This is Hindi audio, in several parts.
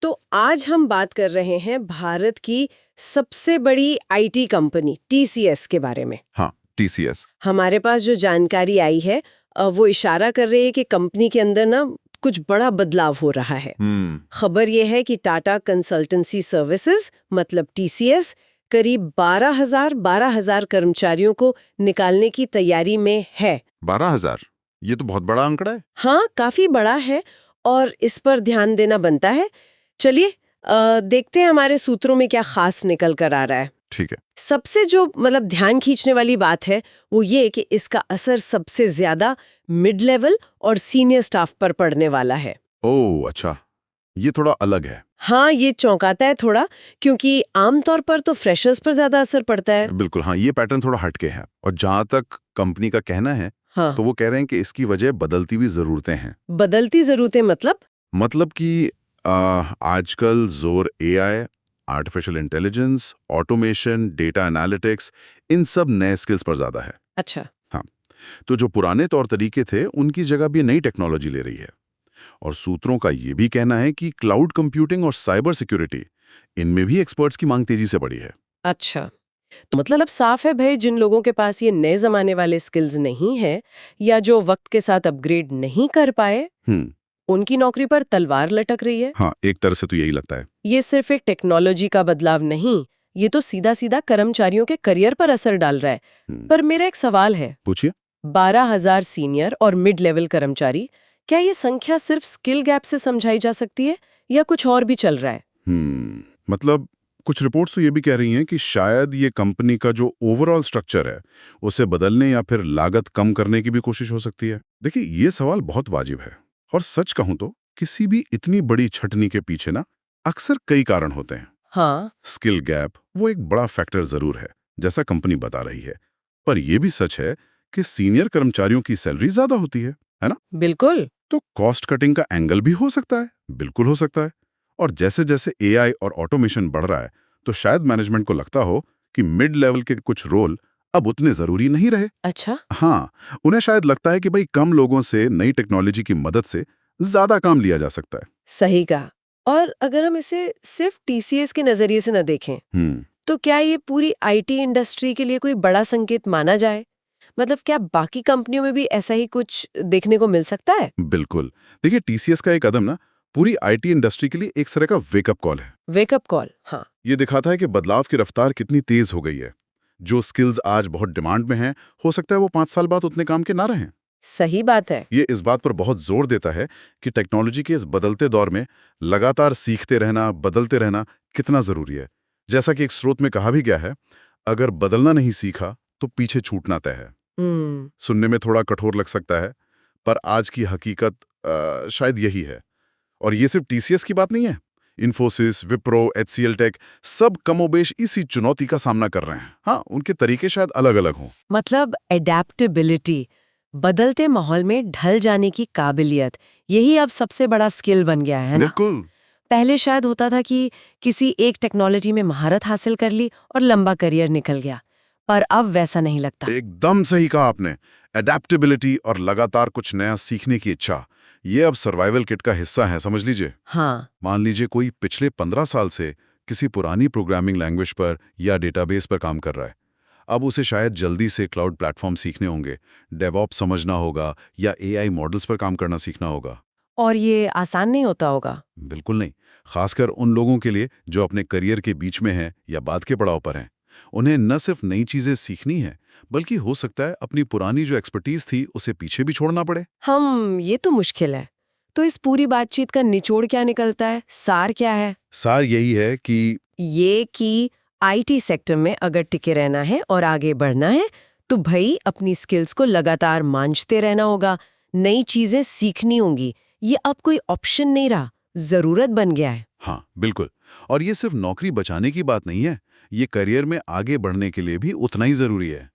तो आज हम बात कर रहे हैं भारत की सबसे बड़ी आईटी कंपनी टीसीएस के बारे में। हाँ, टीसीएस। हमारे पास जो जानकारी आई है वो इशारा कर रही है कि कंपनी के अंदर ना कुछ बड़ा बदलाव हो रहा है। खबर ये है कि टाटा कंसल्टेंसी सर्विसेज मतलब टीसीएस करीब 12,000 कर्मचारियों को निकालने की तैयारी में है। 12,000? ये तो बहुत बड़ा आंकड़ा है। हाँ, काफी बड़ा है और इस पर ध्यान देना बनता है। चलिए देखते हैं हमारे सूत्रों में क्या खास निकल कर आ रहा है। ठीक है। सबसे जो ध्यान खींचने वाली बात है वो ये कि इसका असर सबसे ज्यादा मिड लेवल और सीनियर स्टाफ पर पड़ने वाला है। ओह अच्छा, ये थोड़ा अलग है। हाँ, ये चौंकाता है थोड़ा, क्योंकि आमतौर पर तो फ्रेशर्स पर ज्यादा असर पड़ता है। बिल्कुल हाँ, ये पैटर्न थोड़ा हटके है। और जहाँ तक कंपनी का कहना है, हाँ, तो वो कह रहे हैं कि इसकी वजह बदलती हुई जरूरतें हैं। बदलती जरूरतें मतलब कि आजकल जोर AI, artificial intelligence, automation, data analytics, इन सब नए स्किल्स पर ज्यादा है। अच्छा। हाँ, तो जो पुराने तौर तरीके थे उनकी जगह भी नई टेक्नोलॉजी ले रही है। और सूत्रों का ये भी कहना है कि क्लाउड कंप्यूटिंग और साइबर सिक्योरिटी, इनमें भी एक्सपर्ट्स की मांग तेजी से बढ़ी है। अच्छा, तो अब साफ है भाई, जिन लोगों के पास ये नए जमाने वाले स्किल्स नहीं है या जो वक्त के साथ अपग्रेड नहीं कर पाए, उनकी नौकरी पर तलवार लटक रही है। हाँ, एक तरह से तो यही लगता है। ये सिर्फ एक टेक्नोलॉजी का बदलाव नहीं, ये तो सीधा सीधा कर्मचारियों के करियर पर असर डाल रहा है। पर मेरा एक सवाल है। पूछिए। 12,000 सीनियर और मिड लेवल कर्मचारी, क्या ये संख्या सिर्फ स्किल गैप से समझाई जा सकती है या कुछ और भी चल रहा है? मतलब कुछ रिपोर्ट्स तो ये भी कह रही हैं कि शायद ये कंपनी का जो ओवरऑल स्ट्रक्चर है उसे बदलने या फिर लागत कम करने की भी कोशिश हो सकती है। देखिए, ये सवाल बहुत वाजिब है और सच कहूं तो किसी भी इतनी बड़ी छटनी के पीछे ना अक्सर कई कारण होते हैं। हाँ, स्किल गैप वो एक बड़ा फैक्टर जरूर है, जैसा कंपनी बता रही है। पर यह भी सच है कि सीनियर कर्मचारियों की सैलरी ज्यादा होती है ना? बिल्कुल। तो कॉस्ट कटिंग का एंगल भी हो सकता है, बिल्कुल हो सकता है। और जैसे जैसे एआई और ऑटोमेशन बढ़ रहा है, तो शायद मैनेजमेंट को लगता हो कि मिड लेवल के कुछ रोल अब उतने जरूरी नहीं रहे। अच्छा। हाँ, उन्हें शायद लगता है कि भाई कम लोगों से नई टेक्नोलॉजी की मदद से ज्यादा काम लिया जा सकता है। सही कहा। और अगर हम इसे सिर्फ टीसीएस के नजरिए से न देखें, तो क्या ये पूरी आईटी इंडस्ट्री के लिए कोई बड़ा संकेत माना जाए? क्या बाकी कंपनियों में भी ऐसा ही कुछ देखने को मिल सकता है? बिल्कुल। देखिए, टीसीएस का एक कदम ना पूरी आईटी इंडस्ट्री के लिए एक तरह का वेकअप कॉल है। वेकअप कॉल, हाँ। ये दिखाता है कि बदलाव की रफ्तार कितनी तेज हो गई है। जो स्किल्स आज बहुत डिमांड में हैं, हो सकता है वो 5 साल बाद उतने काम के ना रहें। सही बात है। ये इस बात पर बहुत जोर देता है कि टेक्नोलॉजी के इस बदलते दौर में लगातार सीखते रहना, बदलते रहना कितना जरूरी है। जैसा कि एक स्रोत में कहा भी गया है, अगर बदलना नहीं सीखा तो पीछे छूटना तय है। सुनने में थोड़ा कठोर लग सकता है, पर आज की हकीकत शायद यही है। और ये सिर्फ टीसीएस की बात नहीं है। इन्फोसिस, विप्रो, एचसीएल टेक सब कमोबेश इसी चुनौती का सामना कर रहे हैं। हाँ, उनके तरीके शायद अलग अलग हों। एडेप्टेबिलिटी, बदलते माहौल में ढल जाने की काबिलियत, यही अब सबसे बड़ा स्किल बन गया है ना? बिल्कुल। पहले शायद होता था कि किसी एक टेक्नोलॉजी में महारत हासिल कर ली और लंबा करियर निकल गया, पर अब वैसा नहीं लगता। एकदम सही कहा आपने। एडेप्टेबिलिटी और लगातार कुछ नया सीखने की इच्छा, ये अब सर्वाइवल किट का हिस्सा है, समझ लीजिए। हाँ। मान लीजिए कोई पिछले 15 साल से किसी पुरानी प्रोग्रामिंग लैंग्वेज पर या डेटाबेस पर काम कर रहा है। अब उसे शायद जल्दी से क्लाउड प्लेटफॉर्म सीखने होंगे, डेवऑप्स समझना होगा या एआई मॉडल्स पर काम करना सीखना होगा। और ये आसान नहीं होता होगा। बिल्कुल नहीं। खासकर उन लोगों के लिए जो अपने करियर के बीच में हैं या बाद के पड़ाव पर हैं। उन्हें न सिर्फ नई चीजें सीखनी है, बल्कि हो सकता है अपनी पुरानी जो एक्सपर्टीज थी उसे पीछे भी छोड़ना पड़े। ये तो मुश्किल है। तो इस पूरी बातचीत का निचोड़ क्या निकलता है, सार क्या है? सार यही है कि आईटी सेक्टर में अगर टिके रहना है और आगे बढ़ना है, तो भाई अपनी स्किल्स को लगातार मांझते रहना होगा, नई चीजें सीखनी होंगी। ये अब कोई ऑप्शन नहीं रहा, जरूरत बन गया है। हाँ बिल्कुल। और ये सिर्फ नौकरी बचाने की बात नहीं है, ये करियर में आगे बढ़ने के लिए भी उतना ही जरूरी है।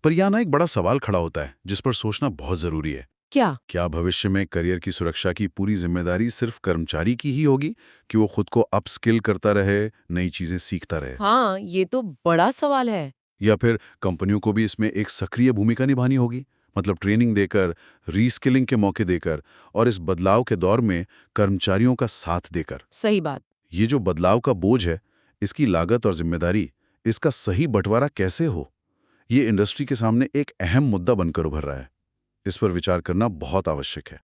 पर यहाँ ना एक बड़ा सवाल खड़ा होता है जिस पर सोचना बहुत जरूरी है। क्या भविष्य में करियर की सुरक्षा की पूरी जिम्मेदारी सिर्फ कर्मचारी की ही होगी कि वो खुद को अपस्किल करता रहे, नई चीजें सीखता रहे? हाँ, ये तो बड़ा सवाल है। या फिर कंपनियों को भी इसमें एक सक्रिय भूमिका निभानी होगी? मतलब ट्रेनिंग देकर, रीस्किलिंग के मौके देकर और इस बदलाव के दौर में कर्मचारियों का साथ देकर। सही बात। ये जो बदलाव का बोझ है, इसकी लागत और जिम्मेदारी, इसका सही बंटवारा कैसे हो, ये इंडस्ट्री के सामने एक अहम मुद्दा बनकर उभर रहा है। इस पर विचार करना बहुत आवश्यक है।